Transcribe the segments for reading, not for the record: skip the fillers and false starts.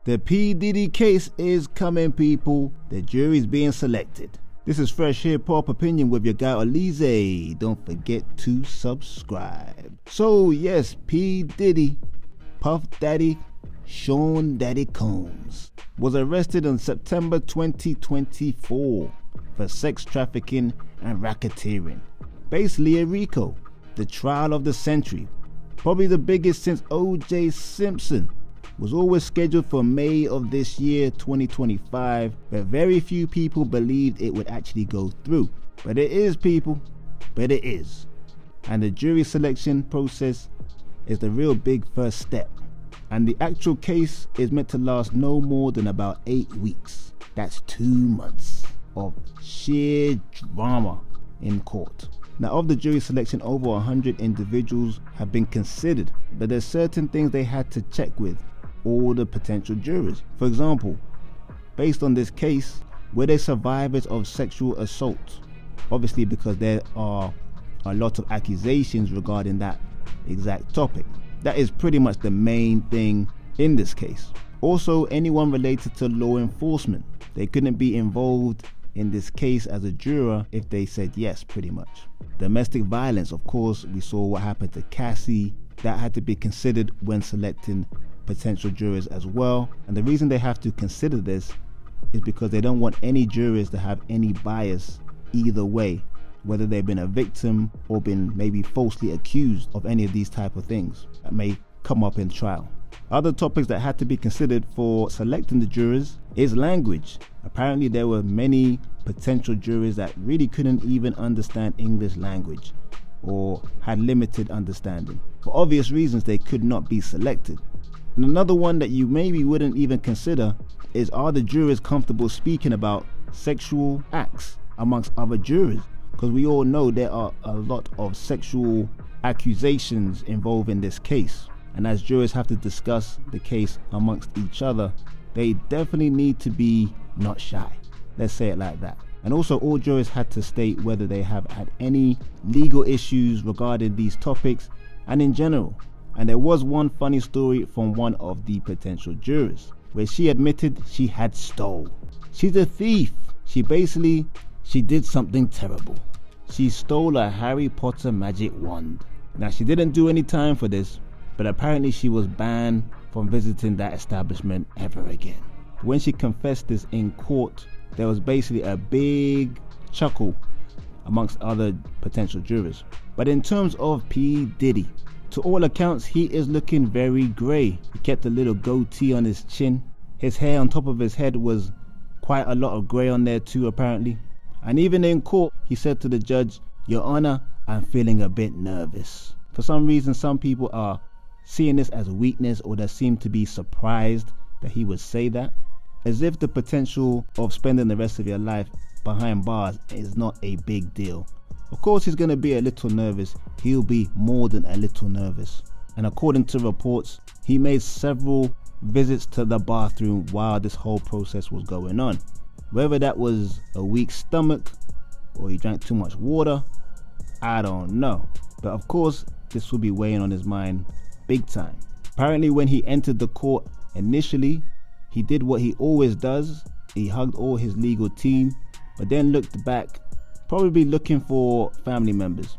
The P. Diddy case is coming, people. The jury's being selected. This is Fresh Hip Hop Opinion with your guy Olize. Don't forget to subscribe. So yes, P. Diddy, Puff Daddy, Sean Daddy Combs, was arrested on September 2024 for sex trafficking and racketeering. Basically a RICO, the trial of the century, probably the biggest since O.J. Simpson, was always scheduled for May of this year 2025, but very few people believed it would actually go through. But it is, people, but it is. And the jury selection process is the real big first step. And the actual case is meant to last no more than about 8 weeks. That's 2 months of sheer drama in court. Now, of the jury selection, over 100 individuals have been considered, but there's certain things they had to check with all the potential jurors. For example, based on this case, were they survivors of sexual assault? Obviously, because there are a lot of accusations regarding that exact topic. That is pretty much the main thing in this case. Also, anyone related to law enforcement. They couldn't be involved in this case as a juror if they said yes, pretty much. Domestic violence, of course, we saw what happened to Cassie. That had to be considered when selecting potential jurors as well. And the reason they have to consider this is because they don't want any jurors to have any bias either way, whether they've been a victim or been maybe falsely accused of any of these type of things that may come up in trial. Other topics that had to be considered for selecting the jurors is language. Apparently there were many potential jurors that really couldn't even understand English language or had limited understanding. For obvious reasons, they could not be selected. And another one that you maybe wouldn't even consider is, are the jurors comfortable speaking about sexual acts amongst other jurors? Because we all know there are a lot of sexual accusations involved in this case. And as jurors have to discuss the case amongst each other, they definitely need to be not shy. Let's say it like that. And also, all jurors had to state whether they have had any legal issues regarding these topics and in general. And there was one funny story from one of the potential jurors where she admitted she had stole. She's a thief. She did something terrible. She stole a Harry Potter magic wand. Now, she didn't do any time for this, but apparently she was banned from visiting that establishment ever again. When she confessed this in court, there was basically a big chuckle amongst other potential jurors. But in terms of P. Diddy, to all accounts, he is looking very grey. He kept a little goatee on his chin. His hair on top of his head was quite a lot of grey on there too, apparently. And even in court, he said to the judge, "Your Honor, I'm feeling a bit nervous." For some reason, some people are seeing this as weakness, or they seem to be surprised that he would say that, as if the potential of spending the rest of your life behind bars is not a big deal. Of course, he's going to be a little nervous. He'll be more than a little nervous. And according to reports, he made several visits to the bathroom while this whole process was going on. Whether that was a weak stomach or he drank too much water, I don't know. But of course, this will be weighing on his mind big time. Apparently, when he entered the court initially, he did what he always does. He hugged all his legal team, but then looked back, probably looking for family members,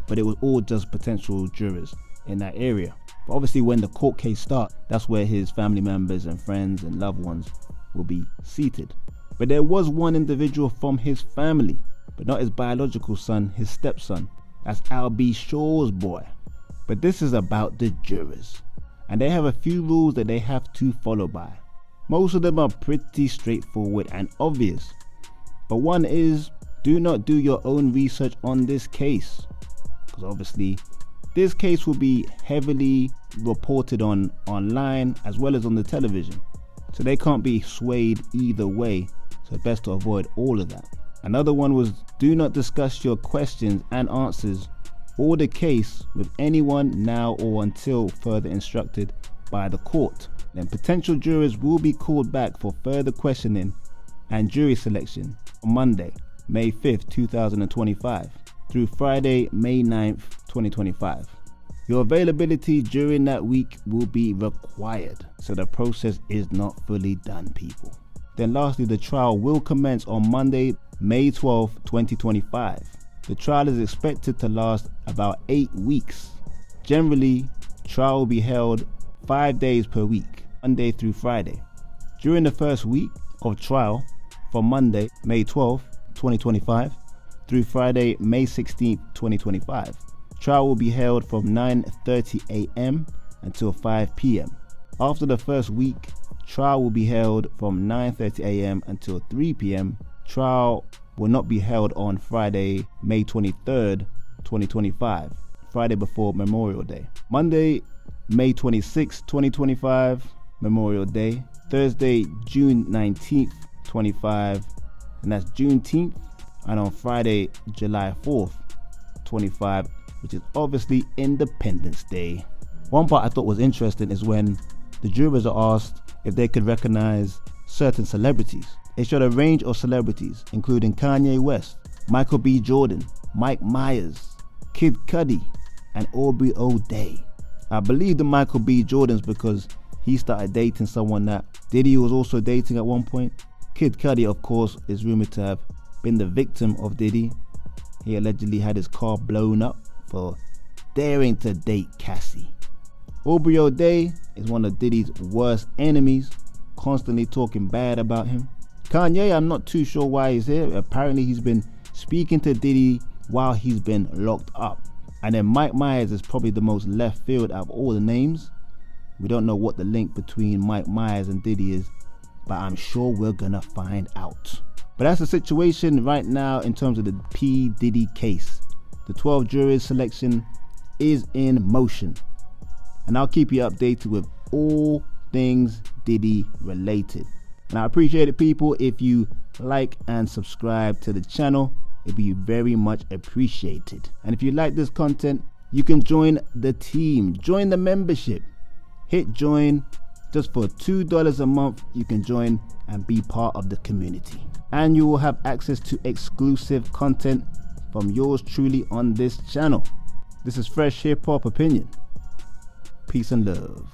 but it was all just potential jurors in that area. But obviously, when the court case starts, that's where his family members and friends and loved ones will be seated. But there was one individual from his family, but not his biological son, his stepson. That's Al B. Shaw's boy. But this is about the jurors, and they have a few rules that they have to follow by. Most of them are pretty straightforward and obvious, but one is, do not do your own research on this case, because obviously this case will be heavily reported on online as well as on the television, so they can't be swayed either way, so best to avoid all of that. Another one was, do not discuss your questions and answers or the case with anyone now or until further instructed by the court. Then potential jurors will be called back for further questioning and jury selection on Monday, May 5th, 2025 through Friday, May 9th, 2025. Your availability during that week will be required, so the process is not fully done, people. Then lastly, the trial will commence on Monday, May 12th, 2025. The trial is expected to last about 8 weeks. Generally, trial will be held 5 days per week, Monday through Friday. During the first week of trial, from Monday, May 12th, 2025, through Friday, May 16th, 2025, trial will be held from 9:30 a.m. until 5 p.m. After the first week, trial will be held from 9:30 a.m. until 3 p.m. Trial will not be held on Friday, May 23rd, 2025, Friday before Memorial Day. Monday, May 26th, 2025, Memorial Day. Thursday, June 19th, 25, and that's Juneteenth. And on Friday, July 4th, 25, which is obviously Independence Day. One part I thought was interesting is when the jurors are asked if they could recognize certain celebrities. They showed a range of celebrities, including Kanye West, Michael B. Jordan, Mike Myers, Kid Cudi, and Aubrey O'Day. I believe the Michael B. Jordans because he started dating someone that Diddy was also dating at one point. Kid Cudi, of course, is rumored to have been the victim of Diddy. He allegedly had his car blown up for daring to date Cassie. Aubrey O'Day is one of Diddy's worst enemies, constantly talking bad about him. Kanye, I'm not too sure why he's here. Apparently he's been speaking to Diddy while he's been locked up. And then Mike Myers is probably the most left field out of all the names. We don't know what the link between Mike Myers and Diddy is, but I'm sure we're gonna find out. But that's the situation right now in terms of the P. Diddy case. The 12 jurors selection is in motion. And I'll keep you updated with all things Diddy related. And I appreciate it, people, if you like and subscribe to the channel. It'd be very much appreciated. And if you like this content, you can join the team, join the membership. Hit join. Just for $2 a month, you can join and be part of the community. And you will have access to exclusive content from yours truly on this channel. This is Fresh Hip Hop Opinion. Peace and love.